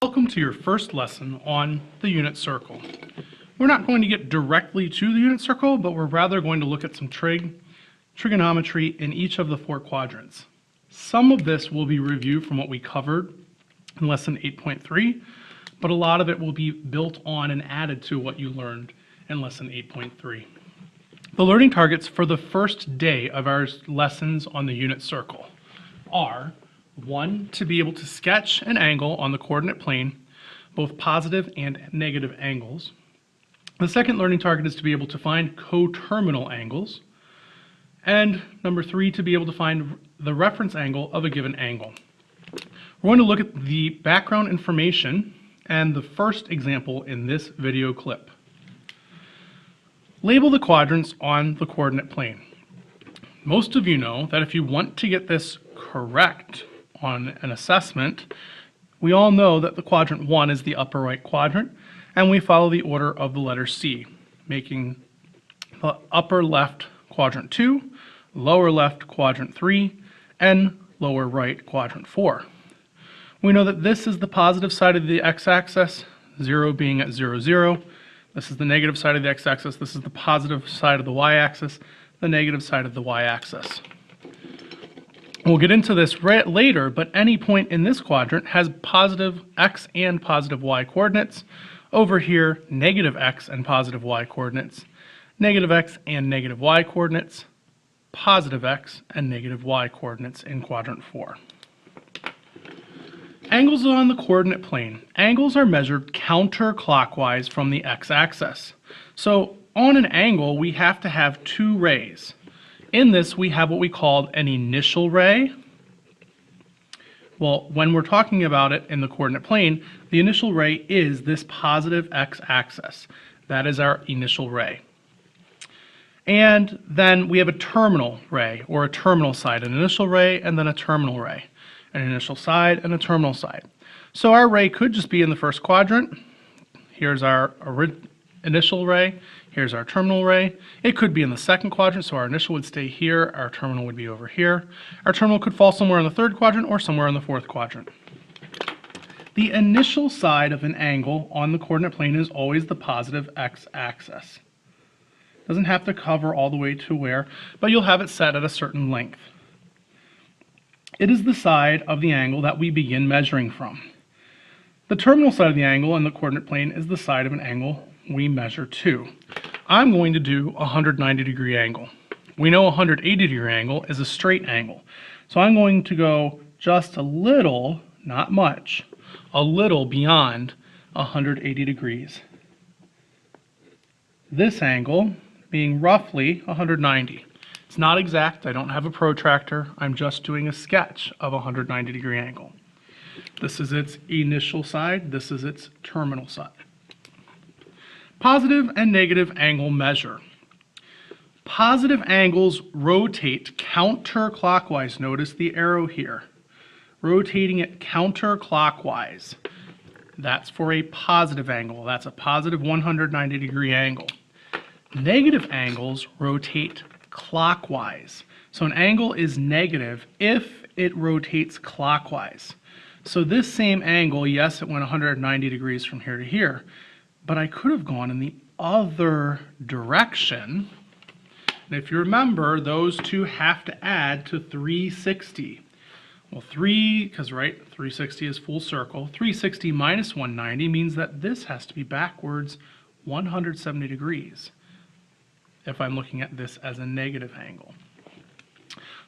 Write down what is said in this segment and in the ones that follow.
Welcome to your first lesson on the unit circle. We're not going to get directly to the unit circle, but we're rather going to look at some trigonometry in each of the four quadrants. Some of this will be reviewed from what we covered in lesson 8.3, but a lot of it will be built on and added to what you learned in lesson 8.3. The learning targets for the first day of our lessons on the unit circle are: 1, to be able to sketch an angle on the coordinate plane, both positive and negative angles. The second learning target is to be able to find coterminal angles. And number 3, to be able to find the reference angle of a given angle. We're going to look at the background information and the first example in this video clip. Label the quadrants on the coordinate plane. Most of you know that if you want to get this correct on an assessment, we all know that the quadrant 1 is the upper right quadrant, and we follow the order of the letter C, making the upper left quadrant 2, lower left quadrant 3, and lower right quadrant 4. We know that this is the positive side of the x-axis, 0 being at 0, 0. This is the negative side of the x-axis. This is the positive side of the y-axis, the negative side of the y-axis. We'll get into this later, but any point in this quadrant has positive x and positive y coordinates. Over here, negative x and positive y coordinates, negative x and negative y coordinates, positive x and negative y coordinates in quadrant 4. Angles on the coordinate plane. Angles are measured counterclockwise from the x-axis. So on an angle, we have to have two rays. In this, we have what we call an initial ray. Well, when we're talking about it in the coordinate plane, the initial ray is this positive x-axis. That is our initial ray. And then we have a terminal ray, or a terminal side, an initial ray and then a terminal ray. An initial side and a terminal side. So our ray could just be in the first quadrant. Here's our initial ray. Here's our terminal ray. It could be in the second quadrant, so our initial would stay here, our terminal would be over here. Our terminal could fall somewhere in the third quadrant or somewhere in the fourth quadrant. The initial side of an angle on the coordinate plane is always the positive x-axis. Doesn't have to cover all the way to where, but you'll have it set at a certain length. It is the side of the angle that we begin measuring from. The terminal side of the angle on the coordinate plane is the side of an angle we measure to. I'm going to do a 190-degree angle. We know a 180-degree angle is a straight angle. So I'm going to go just a little, not much, a little beyond 180 degrees. This angle being roughly 190. It's not exact. I don't have a protractor. I'm just doing a sketch of a 190-degree angle. This is its initial side. This is its terminal side. Positive and negative angle measure. Positive angles rotate counterclockwise. Notice the arrow here. Rotating it counterclockwise. That's for a positive angle. That's a positive 190-degree angle. Negative angles rotate clockwise. So an angle is negative if it rotates clockwise. So this same angle, yes, it went 190 degrees from here to here, but I could have gone in the other direction. And if you remember, those two have to add to 360. Well, 360 is full circle. 360 minus 190 means that this has to be backwards 170 degrees. If I'm looking at this as a negative angle.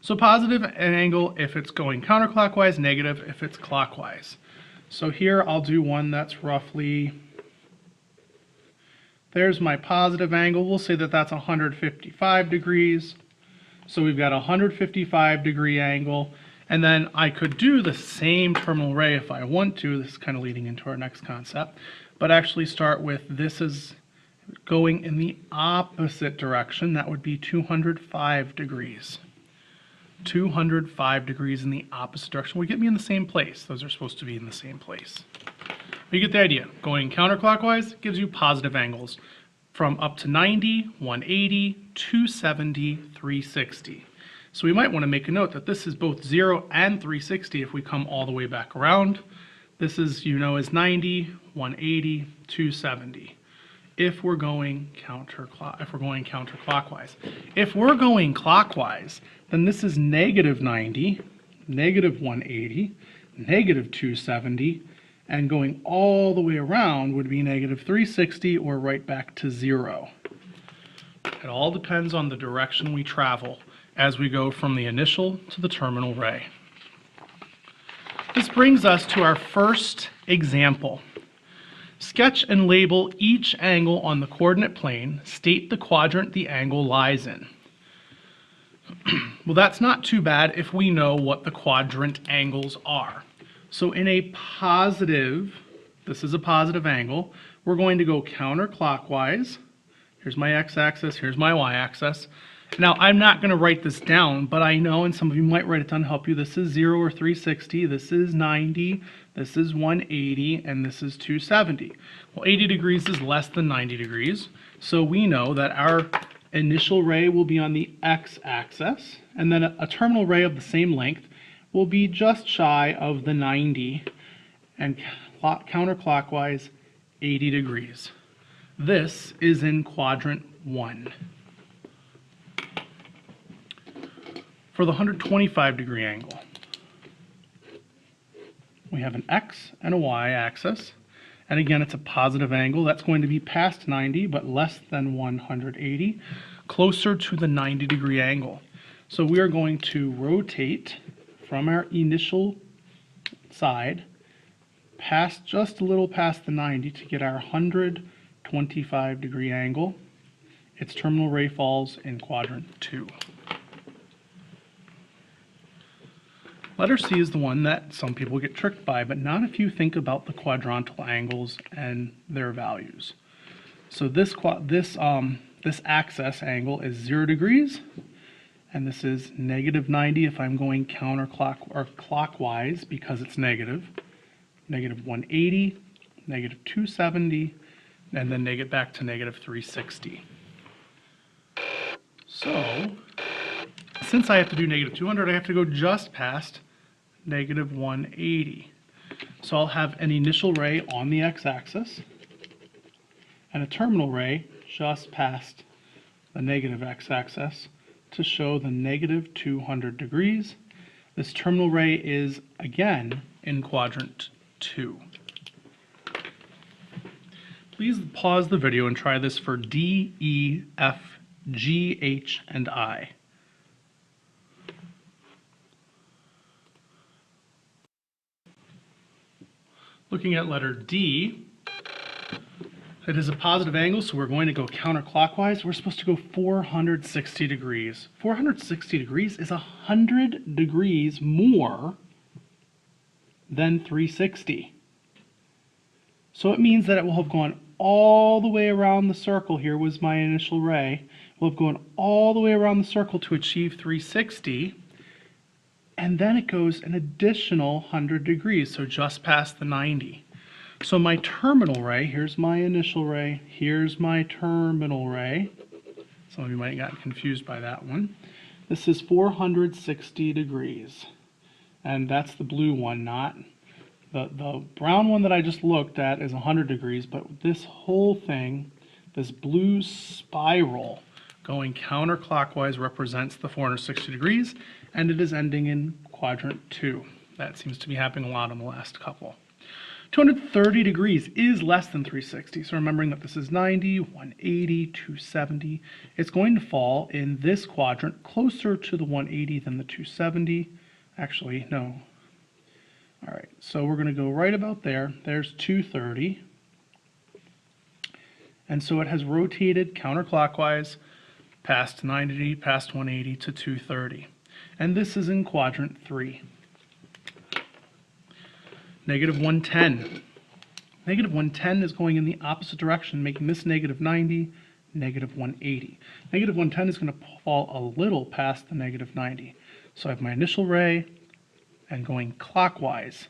So positive an angle if it's going counterclockwise, negative if it's clockwise. So here I'll do one that's roughly, there's my positive angle. We'll say that that's 155 degrees. So we've got a 155-degree angle. And then I could do the same terminal ray if I want to. This is kind of leading into our next concept. But actually start with, this is going in the opposite direction. That would be 205 degrees. 205 degrees in the opposite direction would get me in the same place. Those are supposed to be in the same place. But you get the idea. Going counterclockwise gives you positive angles from up to 90, 180, 270, 360. So we might want to make a note that this is both 0 and 360 if we come all the way back around. This is, is 90, 180, 270. If we're going counterclockwise. If we're going clockwise, then this is negative 90, negative 180, negative 270, and going all the way around would be negative 360 or right back to 0. It all depends on the direction we travel as we go from the initial to the terminal ray. This brings us to our first example. Sketch and label each angle on the coordinate plane. State the quadrant the angle lies in. Well, that's not too bad if we know what the quadrant angles are. So in a positive, this is a positive angle, we're going to go counterclockwise. Here's my x-axis, here's my y-axis. Now, I'm not going to write this down, but I know, and some of you might write it down to help you, this is 0 or 360, this is 90, this is 180, and this is 270. Well, 80 degrees is less than 90 degrees, so we know that our initial ray will be on the x-axis, and then a terminal ray of the same length will be just shy of the 90, and counterclockwise 80 degrees. This is in quadrant 1. For the 125 degree angle, we have an x and a y axis, and again it's a positive angle. That's going to be past 90 but less than 180, closer to the 90 degree angle. So we are going to rotate from our initial side past, just a little past the 90, to get our 125 degree angle. Its terminal ray falls in quadrant 2. Letter C is the one that some people get tricked by, but not if you think about the quadrantal angles and their values. So this axis angle is 0 degrees, and this is negative 90 if I'm going clockwise because it's negative. Negative 180, negative 270, and then back to negative 360. So, since I have to do negative 200, I have to go just past negative 180. So I'll have an initial ray on the x-axis and a terminal ray just past the negative x-axis to show the negative 200 degrees. This terminal ray is, again, in quadrant 2. Please pause the video and try this for D, E, F, G, H, and I. Looking at letter D, it is a positive angle, so we're going to go counterclockwise. We're supposed to go 460 degrees. 460 degrees is 100 degrees more than 360. So it means that it will have gone all the way around the circle. Here was my initial ray. We'll have gone all the way around the circle to achieve 360. And then it goes an additional 100 degrees, so just past the 90. So my terminal ray, here's my initial ray, here's my terminal ray. Some of you might have gotten confused by that one. This is 460 degrees. And that's the blue one, not the brown one that I just looked at is 100 degrees, but this whole thing, this blue spiral going counterclockwise represents the 460 degrees, and it is ending in quadrant 2. That seems to be happening a lot in the last couple. 230 degrees is less than 360, so remembering that this is 90, 180, 270, it's going to fall in this quadrant closer to the 180 than the 270. Actually, no. All right, so we're going to go right about there. There's 230. And so it has rotated counterclockwise past 90, past 180 to 230. And this is in quadrant 3. Negative 110. Negative 110 is going in the opposite direction, making this negative 90, negative 180. Negative 110 is going to fall a little past the negative 90. So I have my initial ray and going clockwise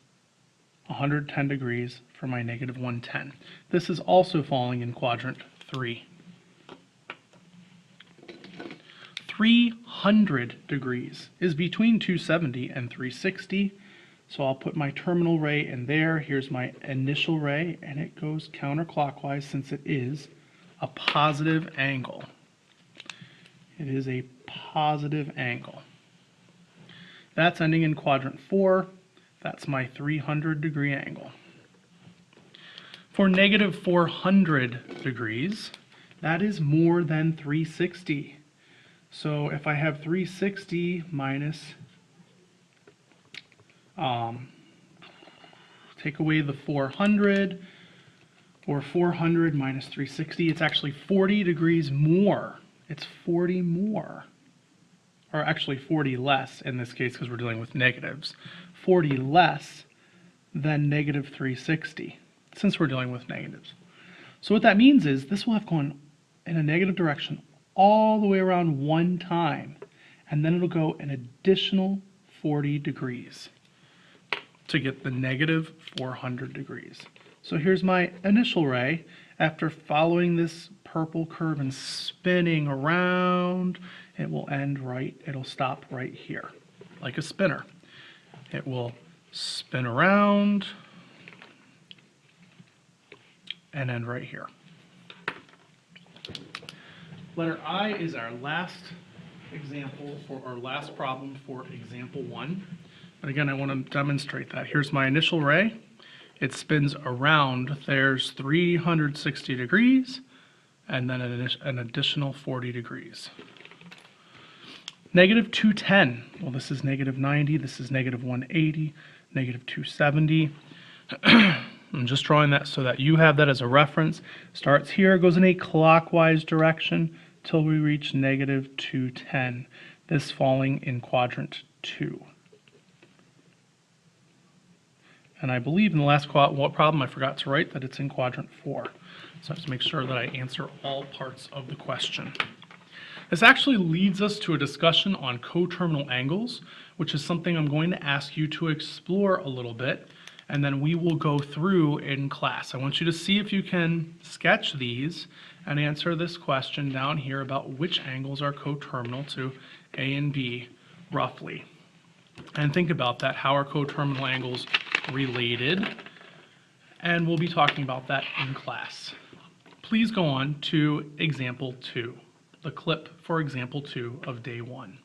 110 degrees for my negative 110. This is also falling in quadrant 3. 300 degrees is between 270 and 360. So I'll put my terminal ray in there. Here's my initial ray, and it goes counterclockwise since it is a positive angle. It is a positive angle. That's ending in quadrant 4. That's my 300-degree angle. For negative 400 degrees, that is more than 360. So if I have 360 minus, take away the 400, or 400 minus 360, it's actually 40 degrees more. It's 40 more. Or actually 40 less in this case because we're dealing with negatives. 40 less than negative 360 since we're dealing with negatives. So what that means is this will have gone in a negative direction all the way around one time, and then it'll go an additional 40 degrees to get the negative 400 degrees. So here's my initial ray. After following this purple curve and spinning around, it will end right, it'll stop right here, like a spinner. It will spin around and end right here. Letter I is our last example for our last problem for example 1. But again, I want to demonstrate that. Here's my initial ray. It spins around. There's 360 degrees and then an additional 40 degrees. Negative 210. Well, this is negative 90. This is negative 180, negative 270. I'm just drawing that so that you have that as a reference. Starts here, goes in a clockwise direction till we reach negative 210. This falling in quadrant 2. And I believe in the last problem I forgot to write that it's in quadrant 4. So I have to make sure that I answer all parts of the question. This actually leads us to a discussion on coterminal angles, which is something I'm going to ask you to explore a little bit, and then we will go through in class. I want you to see if you can sketch these and answer this question down here about which angles are coterminal to A and B roughly. And think about that. How are coterminal angles related? And we'll be talking about that in class. Please go on to example 2, the clip for example 2 of day 1.